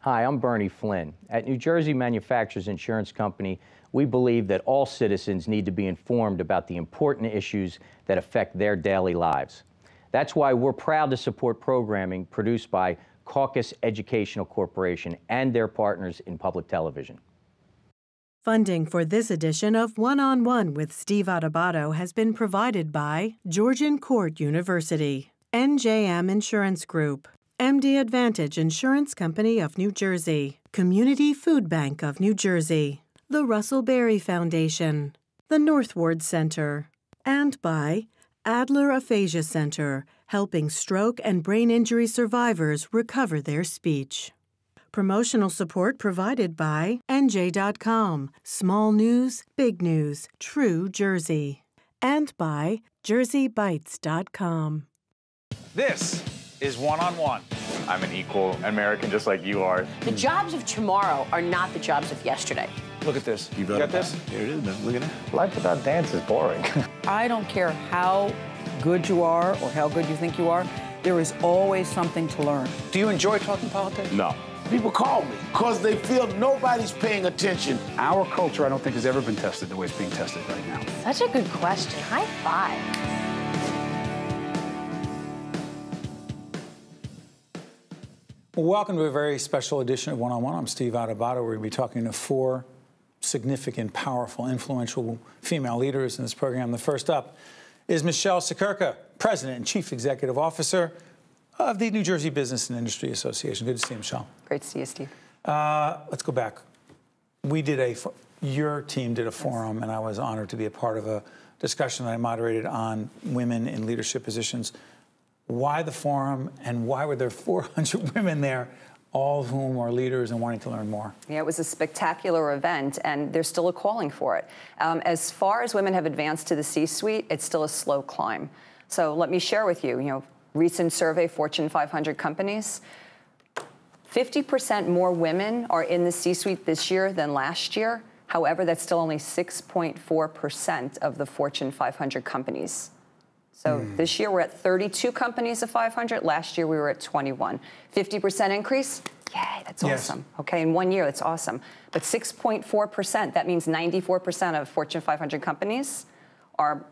Hi, I'm Bernie Flynn. At New Jersey Manufacturers Insurance Company, we believe that all citizens need to be informed about the important issues that affect their daily lives. That's why we're proud to support programming produced by Caucus Educational Corporation and their partners in public television. Funding for this edition of One-on-One with Steve Adubato has been provided by Georgian Court University, NJM Insurance Group, MD Advantage Insurance Company of New Jersey, Community Food Bank of New Jersey, the Russell Berry Foundation, the Northward Center, and by Adler Aphasia Center, helping stroke and brain injury survivors recover their speech. Promotional support provided by NJ.com, Small News, Big News, True Jersey, and by JerseyBites.com. This is One-on-One. I'm an equal American just like you are. The jobs of tomorrow are not the jobs of yesterday. Look at this. You got this? Here it is, man. Look at that. Life without dance is boring. I don't care how good you are or how good you think you are, there is always something to learn. Do you enjoy talking politics? No. People call me because they feel nobody's paying attention. Our culture, I don't think, has ever been tested the way it's being tested right now. Such a good question. High five. Well, welcome to a very special edition of One-on-One. I'm Steve Adubato. We're going to be talking to four significant, powerful, influential female leaders in this program. The first up is Michele Siekerka, President and Chief Executive Officer of the New Jersey Business and Industry Association. Good to see you, Michele. Great to see you, Steve. Let's go back. Your team did a forum, and I was honored to be a part of a discussion that I moderated on women in leadership positions. Why the forum, and why were there 400 women there, all of whom are leaders and wanting to learn more? Yeah, it was a spectacular event, and there's still a calling for it. As far as women have advanced to the C-suite, it's still a slow climb. So let me share with you, recent survey, Fortune 500 companies, 50% more women are in the C-suite this year than last year. However, that's still only 6.4% of the Fortune 500 companies. So this year we're at 32 companies of 500. Last year we were at 21. 50% increase? Yay, that's awesome. Okay, in 1 year, that's awesome. But 6.4%, that means 94% of Fortune 500 companies are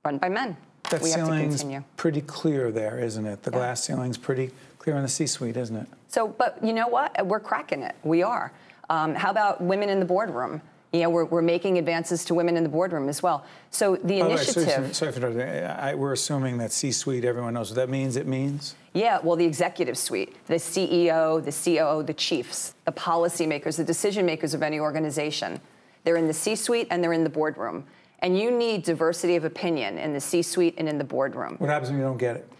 run by men. That we have to ceiling's continue. pretty clear there, isn't it? The glass ceiling's pretty clear in the C-suite, isn't it? So, but you know what? We're cracking it. We are. How about women in the boardroom? We're making advances to women in the boardroom as well. So the initiative... Sorry for interrupting. We're assuming that C-suite, everyone knows what that means. It means? Yeah, well, the executive suite, the CEO, the COO, the chiefs, the policymakers, the decision makers of any organization. They're in the C-suite and they're in the boardroom. And you need diversity of opinion in the C-suite and in the boardroom. What happens when you don't get it?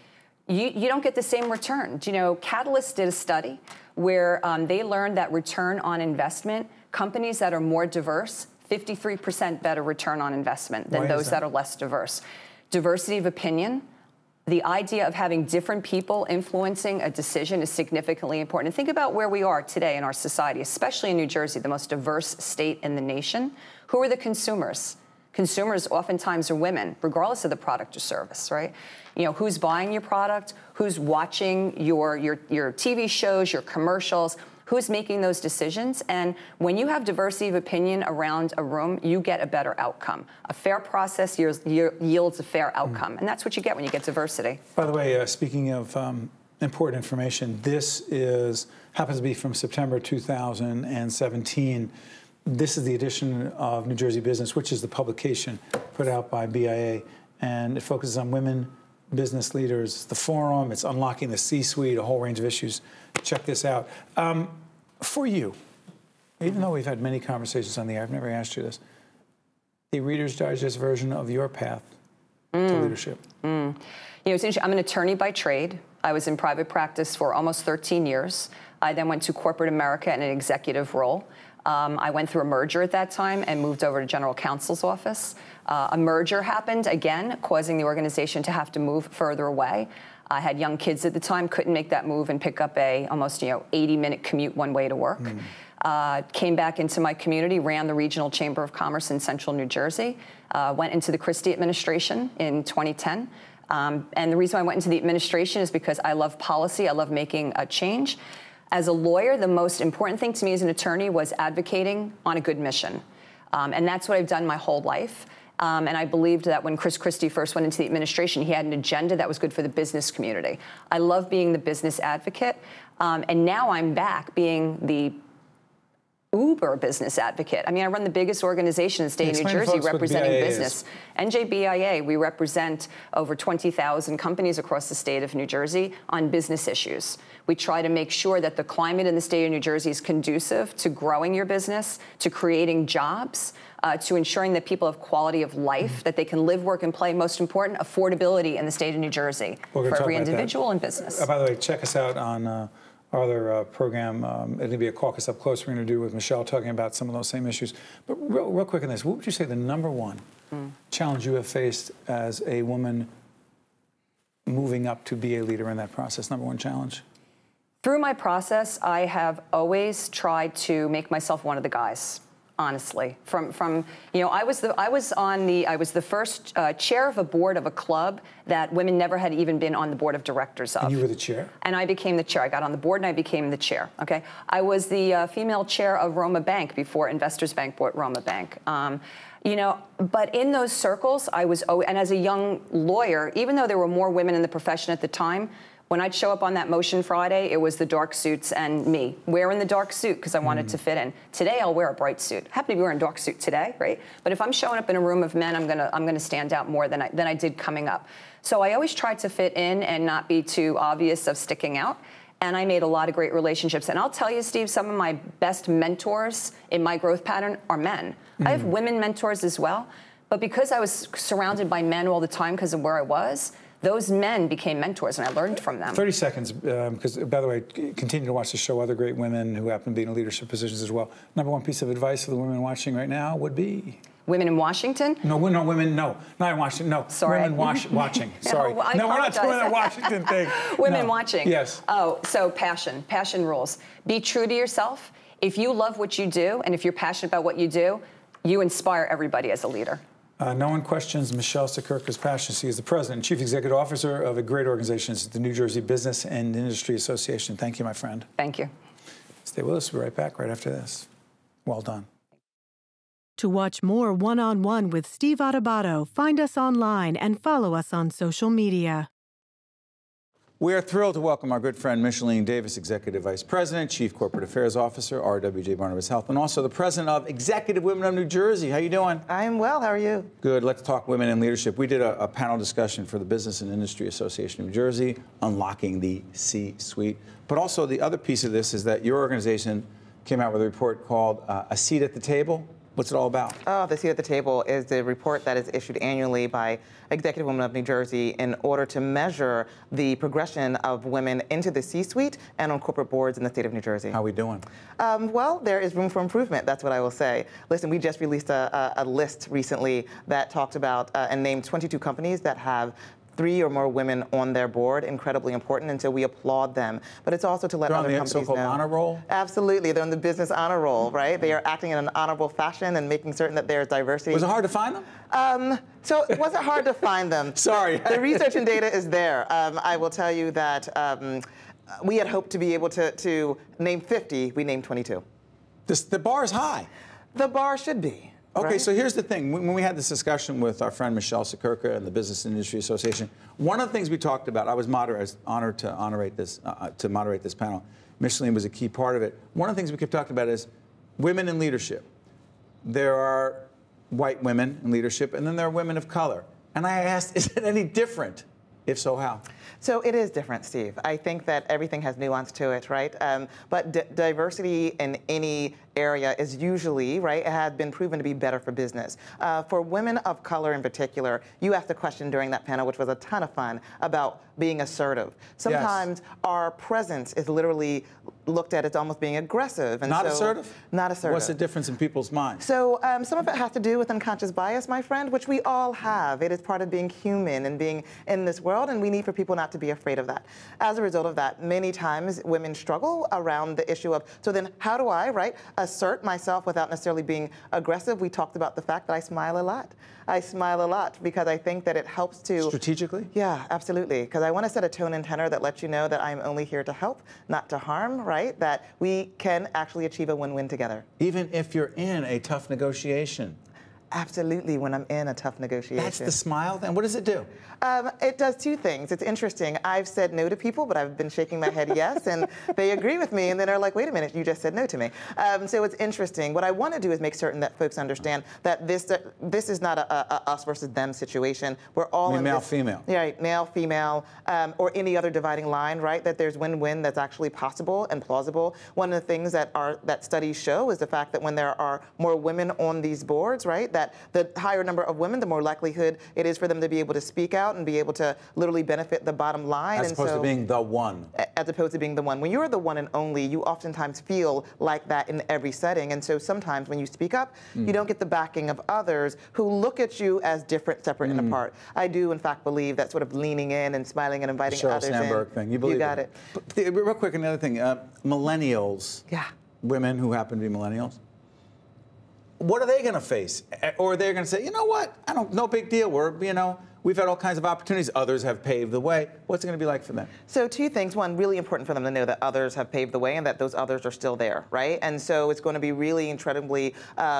You don't get the same return. Catalyst did a study where they learned that return on investment, companies that are more diverse, 53% better return on investment than those that are less diverse. Diversity of opinion, the idea of having different people influencing a decision is significantly important. And think about where we are today in our society, especially in New Jersey, the most diverse state in the nation. Who are the consumers? Consumers oftentimes are women, regardless of the product or service, right? Who's buying your product, who's watching your TV shows, your commercials, who's making those decisions. And when you have diversity of opinion around a room, you get a better outcome. A fair process yields a fair outcome. And that's what you get when you get diversity. By the way, speaking of important information, this happens to be from September 2017. This is the edition of New Jersey Business, which is the publication put out by BIA, and it focuses on women business leaders. It's the forum, it's unlocking the C-suite, a whole range of issues. Check this out. For you, even though we've had many conversations on the air, I've never asked you this, the Reader's Digest version of your path to leadership. It's interesting. I'm an attorney by trade. I was in private practice for almost 13 years. I then went to corporate America in an executive role. I went through a merger at that time and moved over to general counsel's office. A merger happened, again, causing the organization to have to move further away. I had young kids at the time, couldn't make that move and pick up a almost 80-minute commute one way to work. Came back into my community, ran the Regional Chamber of Commerce in Central New Jersey, went into the Christie administration in 2010. And the reason I went into the administration is because I love policy, I love making a change. As a lawyer, the most important thing to me as an attorney was advocating on a good mission. And that's what I've done my whole life. And I believed that when Chris Christie first went into the administration, he had an agenda that was good for the business community. I love being the business advocate. And now I'm back being the uber business advocate. I mean, I run the biggest organization in the state of New Jersey representing business. NJBIA, we represent over 20,000 companies across the state of New Jersey on business issues. We try to make sure that the climate in the state of New Jersey is conducive to growing your business, to creating jobs, to ensuring that people have quality of life, that they can live, work, and play. Most important, affordability in the state of New Jersey for every individual and business. By the way, check us out on our other program. It'll be a caucus up close we're going to do with Michelle, talking about some of those same issues. But real quick on this, what would you say the #1 challenge you have faced as a woman moving up to be a leader in that process? #1 challenge? Through my process, I have always tried to make myself one of the guys. Honestly, I was the first chair of a board of a club that women never had even been on the board of directors of. And you were the chair? And I became the chair. I got on the board and I became the chair. Okay, I was the female chair of Roma Bank before Investors Bank bought Roma Bank. But in those circles, I was always, and as a young lawyer, even though there were more women in the profession at the time, when I'd show up on that motion Friday, it was the dark suits and me wearing the dark suit because I wanted to fit in. Today, I'll wear a bright suit. I happen to be wearing a dark suit today, right? But if I'm showing up in a room of men, I'm gonna stand out more than I did coming up. So I always tried to fit in and not be too obvious of sticking out. And I made a lot of great relationships. And I'll tell you, Steve, some of my best mentors in my growth pattern are men. I have women mentors as well. But because I was surrounded by men all the time because of where I was, those men became mentors, and I learned from them. 30 seconds, because, by the way, continue to watch the show. Other great women who happen to be in leadership positions as well. #1 piece of advice for the women watching right now would be? Women in Washington? No, women, no, not in Washington, no. Sorry. Women watching, sorry. No, no, we're not doing that Washington thing. Women watching. Yes. Oh, so passion rules. Be true to yourself. If you love what you do, and if you're passionate about what you do, you inspire everybody as a leader. No one questions Michele Siekerka's passion. She is the president and chief executive officer of a great organization, the New Jersey Business and Industry Association. Thank you, my friend. Thank you. Stay with us. We'll be right back right after this. Well done. To watch more One-on-One with Steve Adubato, find us online and follow us on social media. We are thrilled to welcome our good friend Michellene Davis, Executive Vice President, Chief Corporate Affairs Officer, RWJBarnabas Health, and also the President of Executive Women of New Jersey. How you doing? I am well. How are you? Good. Let's talk women in leadership. We did a panel discussion for the Business and Industry Association of New Jersey, unlocking the C-suite. But also the other piece of this is that your organization came out with a report called A Seat at the Table. What's it all about? Oh, The Seat at the Table is the report that is issued annually by Executive Women of New Jersey in order to measure the progression of women into the C-suite and on corporate boards in the state of New Jersey. How are we doing? Well, there is room for improvement. That's what I will say. Listen, we just released a list recently that talked about and named 22 companies that have 3 or more women on their board. Incredibly important, and so we applaud them. But it's also to let other companies know. They're on the so-called honor roll? Absolutely. They're on the business honor roll, right? They are acting in an honorable fashion and making certain that there's diversity. Was it hard to find them? So it wasn't hard to find them. Sorry. The research and data is there. I will tell you that we had hoped to be able to name 50. We named 22. The bar is high. The bar should be. Okay, right? So here's the thing. When we had this discussion with our friend Michele Siekerka and the Business and Industry Association, one of the things we talked about, I was honored to moderate this panel. Michellene was a key part of it. One of the things we kept talking about is women in leadership. There are white women in leadership, and then there are women of color. And I asked, is it any different? If so, how? So it is different, Steve. I think that everything has nuance to it, right? But diversity in any area is usually, right, it has been proven to be better for business. For women of color in particular, you asked a question during that panel, which was a ton of fun, about being assertive. Sometimes our presence is literally looked at as almost being aggressive. And not assertive? Not assertive. What's the difference in people's minds? So some of it has to do with unconscious bias, my friend, which we all have. It is part of being human and being in this world, and we need for people not to be afraid of that. As a result of that, many times women struggle around the issue of, so then how do I, right, assert myself without necessarily being aggressive? We talked about the fact that I smile a lot. I smile a lot because I think that it helps to... Strategically? Yeah, absolutely. Because I want to set a tone and tenor that lets you know that I'm only here to help, not to harm, right? right, that we can actually achieve a win-win together. Even if you're in a tough negotiation. Absolutely, when I'm in a tough negotiation. That's the smile, then? What does it do? It does two things. It's interesting. I've said no to people, but I've been shaking my head yes, and they agree with me, and then they're like, wait a minute, you just said no to me. So it's interesting. What I want to do is make certain that folks understand that this is not a us versus them situation. We're all in male, this, female. Yeah, right, male, female, or any other dividing line, right? That there's win-win that's actually possible and plausible. One of the things that studies show is the fact that when there are more women on these boards, right, that the higher number of women, the more likelihood it is for them to be able to speak out and be able to literally benefit the bottom line. As opposed to being the one. As opposed to being the one. When you're the one and only, you oftentimes feel like that in every setting. And so sometimes when you speak up, you don't get the backing of others who look at you as different, separate, and apart. I do, in fact, believe that sort of leaning in and smiling and inviting others Sandberg in. thing. You believe got it. But real quick, another thing. Millennials. Yeah. Women who happen to be millennials. What are they going to face? Or they're going to say, you know what? No big deal. We've had all kinds of opportunities. Others have paved the way. What's it going to be like for them? So two things. One, really important for them to know that others have paved the way and that those others are still there, right? And so it's going to be really incredibly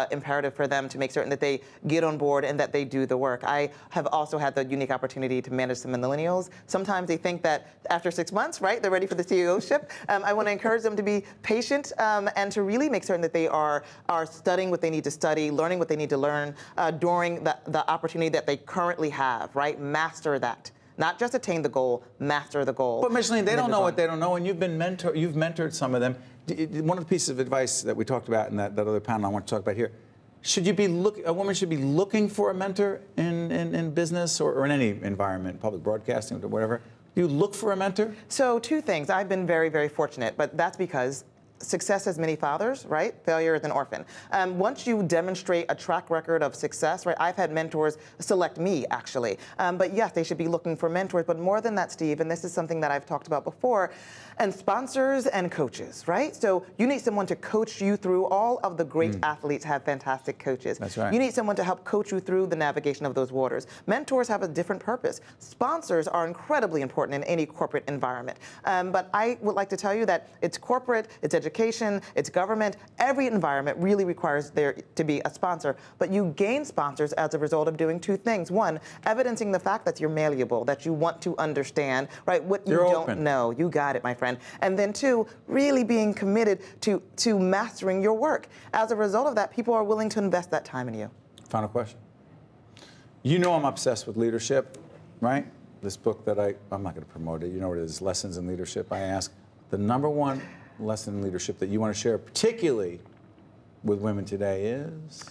imperative for them to make certain that they get on board and that they do the work. I have also had the unique opportunity to manage some millennials. Sometimes they think that after 6 months, right, they're ready for the CEO-ship. I want to encourage them to be patient and to really make certain that they are studying what they need to study, learning what they need to learn during the opportunity that they currently have. Right? Master that. Not just attain the goal, master the goal. But Michellene, they don't know what they don't know, and you've mentored some of them. One of the pieces of advice that we talked about in that other panel I want to talk about here, a woman should be looking for a mentor in business or in any environment, public broadcasting or whatever. Do you look for a mentor? So two things. I've been very, very fortunate, but that's because success has many fathers, right? Failure is an orphan. Once you demonstrate a track record of success, right? I've had mentors select me, actually. But yes, they should be looking for mentors. But more than that, Steve, and this is something that I've talked about before, and sponsors and coaches, right? So you need someone to coach you through. All of the great athletes have fantastic coaches. That's right. You need someone to help coach you through the navigation of those waters. Mentors have a different purpose. Sponsors are incredibly important in any corporate environment. But I would like to tell you that it's corporate, it's education, it's government. Every environment really requires there to be a sponsor. But you gain sponsors as a result of doing two things. One, evidencing the fact that you're malleable, that you want to understand, right, what you don't know. You got it, my friend. And then two, really being committed to mastering your work. As a result of that, people are willing to invest that time in you. Final question. You know I'm obsessed with leadership, right? This book that I'm not going to promote it. You know what it is, Lessons in Leadership. I ask the #1 lesson in leadership that you want to share, particularly with women today, is?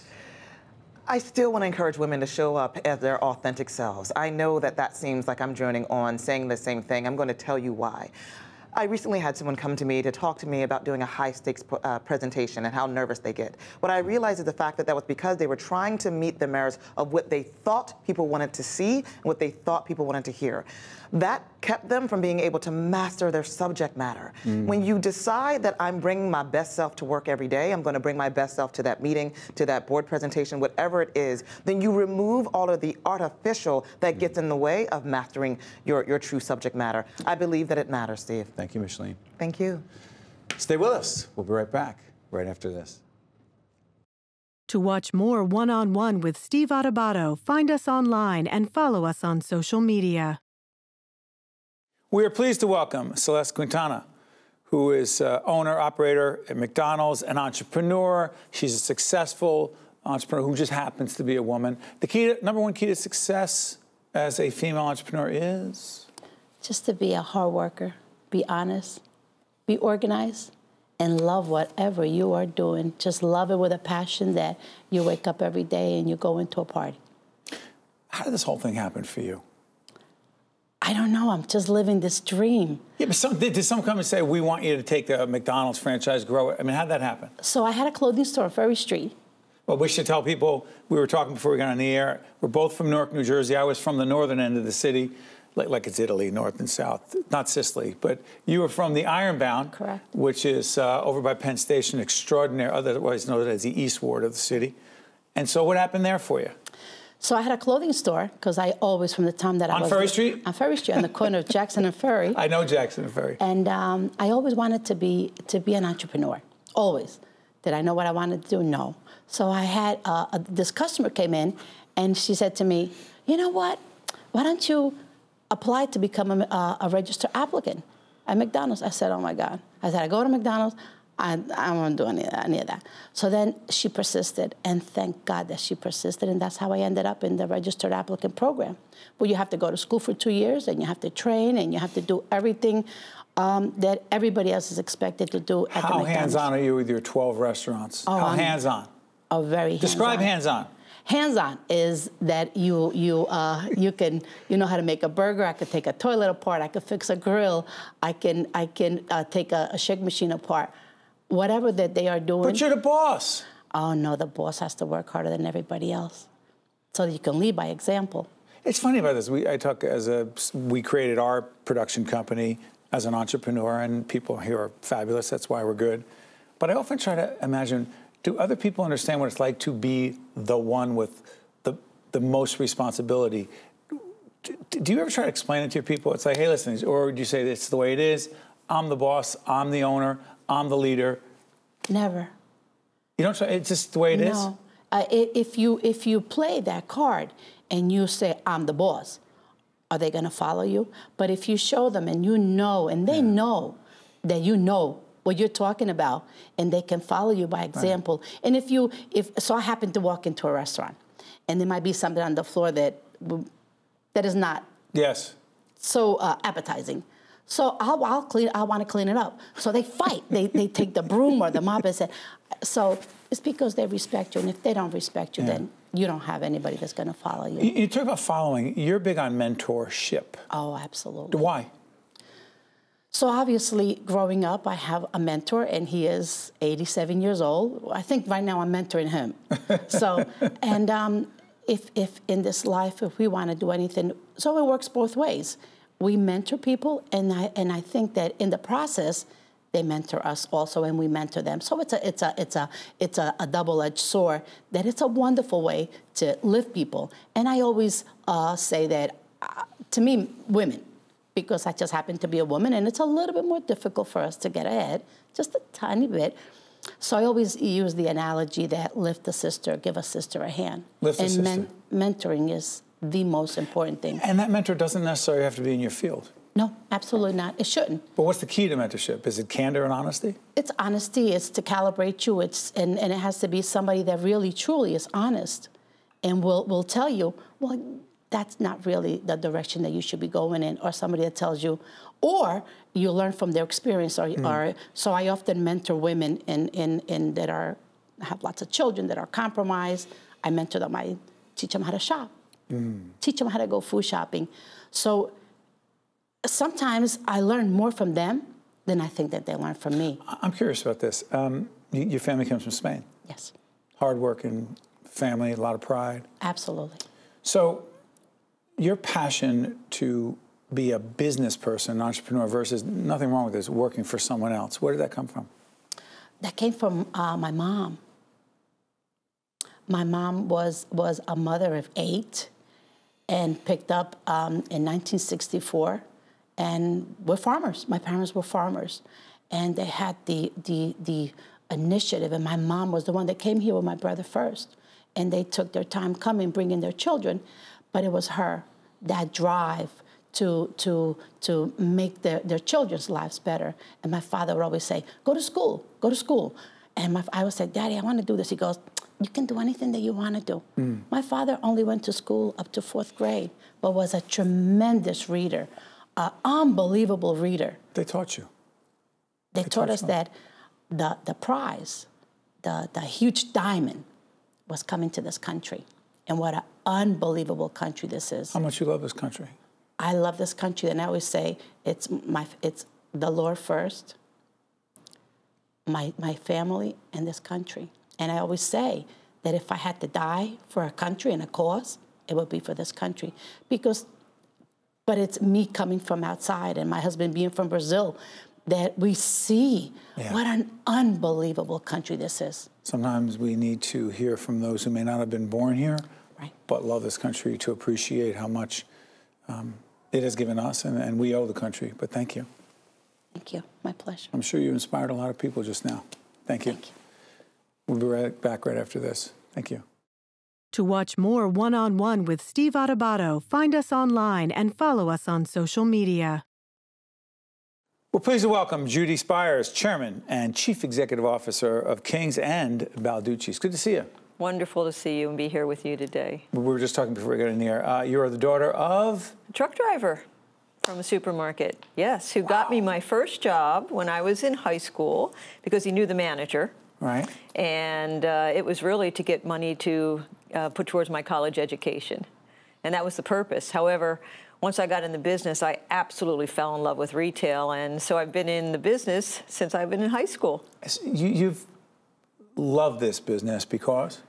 I still want to encourage women to show up as their authentic selves. I know that seems like I'm droning on, saying the same thing. I'm going to tell you why. I recently had someone come to me to talk to me about doing a high-stakes presentation and how nervous they get. What I realized is the fact that was because they were trying to meet the merits of what they thought people wanted to see and what they thought people wanted to hear. That kept them from being able to master their subject matter. When you decide that I'm bringing my best self to work every day, I'm going to bring my best self to that meeting, to that board presentation, whatever it is, then you remove all of the artificial that gets in the way of mastering your true subject matter. I believe that it matters, Steve. Thank you, Michellene. Thank you. Stay with us. We'll be right back right after this. To watch more One-on-One with Steve Adubato, find us online and follow us on social media. We are pleased to welcome Celest Quintana, who is owner, operator at McDonald's, an entrepreneur. She's a successful entrepreneur who just happens to be a woman. The #1 key to success as a female entrepreneur is? Just to be a hard worker, be honest, be organized, and love whatever you are doing. Just love it with a passion that you wake up every day and you go into a party. How did this whole thing happen for you? I don't know. I'm just living this dream. Yeah, but did some come and say, we want you to take the McDonald's franchise, grow it? I mean, how'd that happen? So I had a clothing store on Ferry Street. Well, we should tell people, we were talking before we got on the air, we're both from Newark, New Jersey. I was from the northern end of the city, like it's Italy, north and south, not Sicily. But you were from the Ironbound, correct, which is over by Penn Station, extraordinary, otherwise known as the East Ward of the city. And so what happened there for you? So I had a clothing store because I always, from the time that I was... On Ferry Street? On Ferry Street, on the corner of Jackson and Ferry. I know Jackson and Ferry. And I always wanted to be an entrepreneur, always. Did I know what I wanted to do? No. So I had, this customer came in and she said to me, you know what? Why don't you apply to become a registered applicant at McDonald's? I said, oh my God. I said, I go to McDonald's, I don't want to do any of that. So then she persisted, and thank God that she persisted, and that's how I ended up in the registered applicant program, where you have to go to school for 2 years, and you have to train, and you have to do everything that everybody else is expected to do at the McDonald's. How hands-on are you with your 12 restaurants? Oh, how hands-on? Oh, very hands-on. Describe hands-on. Hands-on is that you know how to make a burger. I could take a toilet apart. I could fix a grill. I can take a shake machine apart. Whatever that they are doing. But you're the boss. Oh no, the boss has to work harder than everybody else, so that you can lead by example. It's funny about this. We created our production company as an entrepreneur, and people here are fabulous. That's why we're good. But I often try to imagine, do other people understand what it's like to be the one with the most responsibility? Do you ever try to explain it to your people? It's like, hey, listen, or do you say it's the way it is? I'm the boss. I'm the owner. I'm the leader. Never. You don't try. It's just the way it is. No. If you play that card and you say I'm the boss, are they going to follow you? But if you show them and you know, and they know that you know what you're talking about, and they can follow you by example. Right. And so I happen to walk into a restaurant, and there might be something on the floor that is not so appetizing. So I want to clean it up. So they fight. They take the broom or the mop and say, so it's because they respect you. And if they don't respect you, then you don't have anybody that's going to follow you. You talk about following. You're big on mentorship. Oh, absolutely. Why? So obviously, growing up, I have a mentor, and he is 87 years old. I think right now I'm mentoring him. So, and if in this life, if we want to do anything, so it works both ways. We mentor people, and I think that in the process, they mentor us also, and we mentor them. So it's a double-edged sword. That it's a wonderful way to lift people. And I always say that to me, women, because I just happen to be a woman, and it's a little bit more difficult for us to get ahead, just a tiny bit. So I always use the analogy that lift a sister, give a sister a hand. Lift a sister. Mentoring is the most important thing. And that mentor doesn't necessarily have to be in your field. No, absolutely not. It shouldn't. But what's the key to mentorship? Is it candor and honesty? It's honesty. It's to calibrate you. And it has to be somebody that really, truly is honest and will tell you, well, that's not really the direction that you should be going in, or somebody that tells you, or you learn from their experience. Or so I often mentor women in that have lots of children that are compromised. I mentor them. I teach them how to shop. Teach them how to go food shopping. So sometimes I learn more from them than I think that they learn from me. I'm curious about this. Your family comes from Spain. Yes. Hard-working family, a lot of pride. Absolutely. So your passion to be a business person, an entrepreneur, versus nothing wrong with this, working for someone else, where did that come from? That came from my mom. My mom was a mother of 8 and picked up in 1964. And we're farmers. My parents were farmers. And they had the initiative. And my mom was the one that came here with my brother first. And they took their time coming, bringing their children. But it was her, that drive to make their children's lives better. And my father would always say, go to school, go to school. And I would say, Daddy, I want to do this. He goes, you can do anything that you want to do. My father only went to school up to 4th grade, but was a tremendous reader, an unbelievable reader. They taught you? They taught us that the prize, the huge diamond, was coming to this country. And what an unbelievable country this is. How much you love this country? I love this country, and I always say it's the Lord first, my family, and this country. And I always say that if I had to die for a country and a cause, it would be for this country. But it's me coming from outside and my husband being from Brazil that we see what an unbelievable country this is. Sometimes we need to hear from those who may not have been born here but love this country to appreciate how much it has given us, and we owe the country. But thank you. Thank you. My pleasure. I'm sure you inspired a lot of people just now. Thank you. Thank you. We'll be back right after this. Thank you. To watch more One-on-One with Steve Adubato, find us online and follow us on social media. We're pleased to welcome Judith Spires, Chairman and Chief Executive Officer of King's and Balducci. It's good to see you. Wonderful to see you and be here with you today. We were just talking before we got in the air. You are the daughter of? A truck driver from a supermarket, yes, who got me my first job when I was in high school because he knew the manager. Right. And it was really to get money to put towards my college education. And that was the purpose. However, once I got in the business, I absolutely fell in love with retail. And so I've been in the business since I've been in high school. You've loved this business because?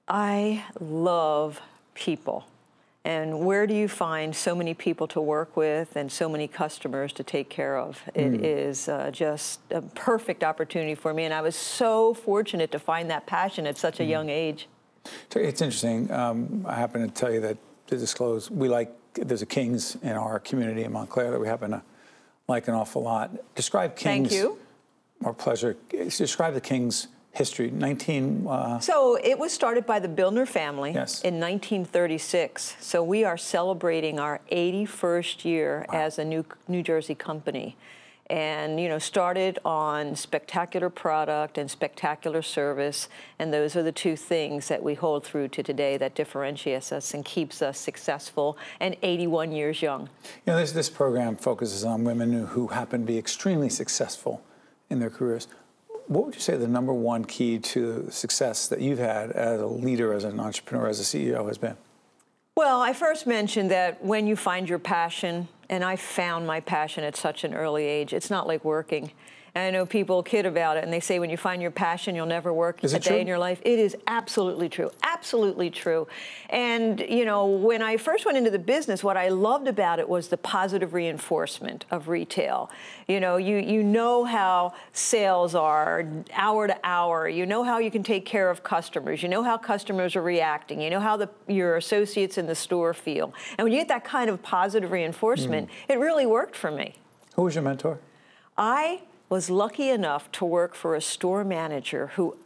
I love people. And where do you find so many people to work with and so many customers to take care of? It is just a perfect opportunity for me. And I was so fortunate to find that passion at such a young age. It's interesting. I happen to tell you that, to disclose, there's a King's in our community in Montclair that we happen to like an awful lot. Describe King's. Thank you. Our pleasure. Describe the King's history. So it was started by the Bildner family in 1936. So we are celebrating our 81st year as a New Jersey company. And, you know, started on spectacular product and spectacular service. And those are the two things that we hold through to today that differentiates us and keeps us successful and 81 years young. You know, this program focuses on women who happen to be extremely successful in their careers. What would you say the #1 key to success that you've had as a leader, as an entrepreneur, as a CEO has been? Well, I first mentioned that when you find your passion, and I found my passion at such an early age, it's not like working. And I know people kid about it, and they say when you find your passion, you'll never work a day in your life. It is absolutely true, absolutely true. And, you know, when I first went into the business, what I loved about it was the positive reinforcement of retail. You know, you know how sales are hour to hour. You know how you can take care of customers. You know how customers are reacting. You know how your associates in the store feel. And when you get that kind of positive reinforcement, it really worked for me. Who was your mentor? I was lucky enough to work for a store manager who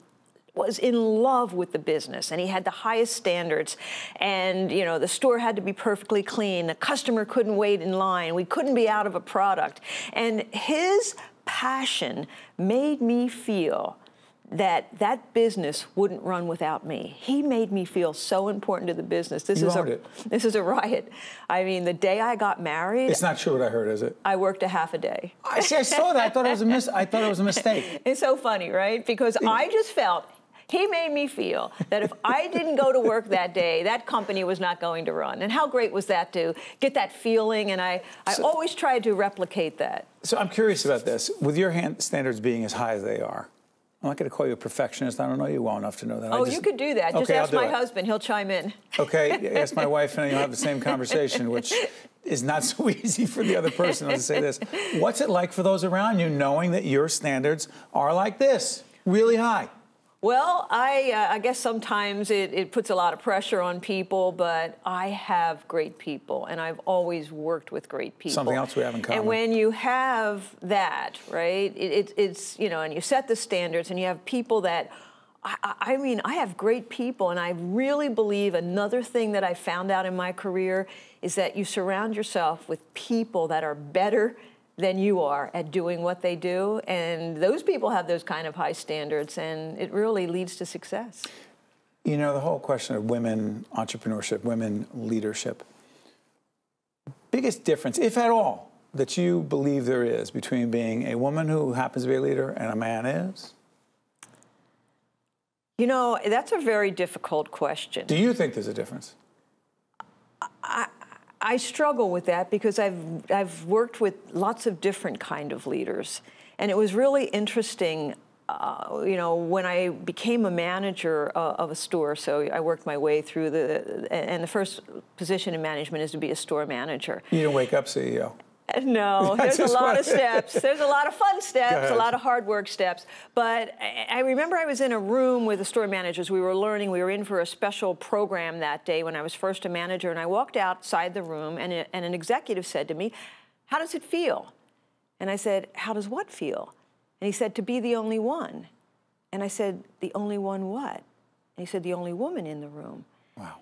was in love with the business, and he had the highest standards. And, you know, the store had to be perfectly clean. The customer couldn't wait in line. We couldn't be out of a product. And his passion made me feel that business wouldn't run without me. He made me feel so important to the business. This is a riot. I mean, the day I got married, it's not true what I heard, is it? I worked a half a day. I saw that. I thought it was a mistake. It's so funny, right? Because I just felt he made me feel that if I didn't go to work that day, that company was not going to run. And how great was that to get that feeling? And I always tried to replicate that. So I'm curious about this. With your standards being as high as they are, I'm not going to call you a perfectionist. I don't know you well enough to know that. Oh, you could do that. Just ask my husband. He'll chime in. Okay, ask my wife and you'll have the same conversation, which is not so easy for the other person to say this. What's it like for those around you knowing that your standards are like this, really high? Well, I guess sometimes it puts a lot of pressure on people, but I have great people, and I've always worked with great people. Something else we have in common. And when you have that, right, it's, you know, and you set the standards, and you have people that, I mean, I have great people, and I really believe another thing that I found out in my career is that you surround yourself with people that are better than you are at doing what they do. And those people have those kind of high standards, and it really leads to success. You know, the whole question of women entrepreneurship, women leadership, biggest difference, if at all, that you believe there is between being a woman who happens to be a leader and a man is? You know, that's a very difficult question. Do you think there's a difference? I struggle with that because I've worked with lots of different kind of leaders. And it was really interesting, you know, when I became a manager of a store, so I worked my way through and the first position in management is to be a store manager. You didn't wake up CEO. No, there's a lot of steps. There's a lot of fun steps, a lot of hard work steps. But I remember I was in a room with the store managers. We were learning. We were in for a special program that day when I was first a manager. And I walked outside the room, and an executive said to me, "How does it feel?" And I said, "How does what feel?" And he said, "To be the only one." And I said, "The only one what?" And he said, "The only woman in the room." Wow.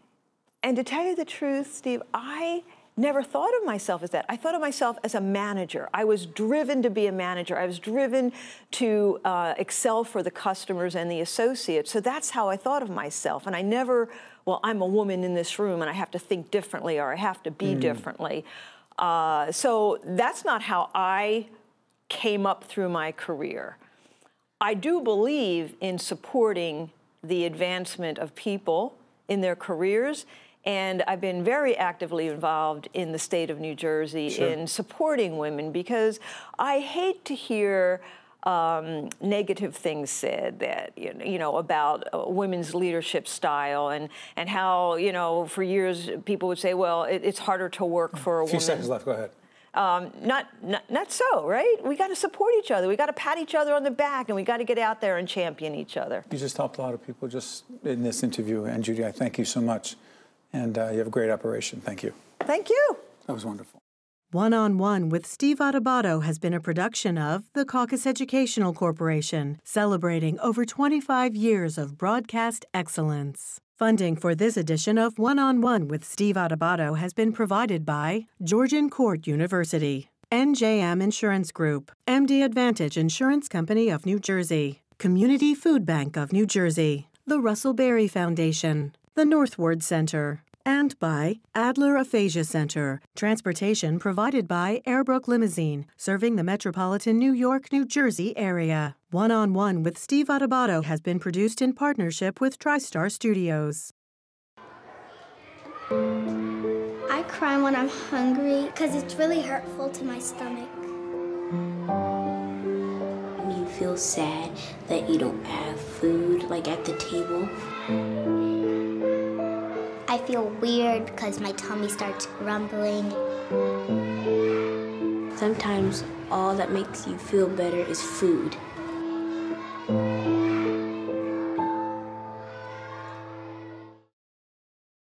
And to tell you the truth, Steve, I never thought of myself as that. I thought of myself as a manager. I was driven to be a manager. I was driven to excel for the customers and the associates. So that's how I thought of myself. And I never, well, I'm a woman in this room and I have to think differently or I have to be differently. So that's not how I came up through my career. I do believe in supporting the advancement of people in their careers. And I've been very actively involved in the state of New Jersey in supporting women because I hate to hear negative things said that, about women's leadership style and how, for years people would say, well, it's harder to work for a woman. A few seconds left, go ahead. Not so, right? We got to support each other. We got to pat each other on the back, and we got to get out there and champion each other. You just helped a lot of people just in this interview, and Judy, I thank you so much. And you have a great operation. Thank you. Thank you. That was wonderful. One-on-One with Steve Adubato has been a production of the Caucus Educational Corporation, celebrating over 25 years of broadcast excellence. Funding for this edition of One-on-One with Steve Adubato has been provided by Georgian Court University, NJM Insurance Group, MD Advantage Insurance Company of New Jersey, Community Food Bank of New Jersey, the Russell Berry Foundation, the Northward Center, and by Adler Aphasia Center. Transportation provided by Airbrook Limousine, serving the metropolitan New York, New Jersey area. One-on-One with Steve Adubato has been produced in partnership with TriStar Studios. I cry when I'm hungry because it's really hurtful to my stomach. You feel sad that you don't have food, like at the table. I feel weird because my tummy starts grumbling. Sometimes all that makes you feel better is food.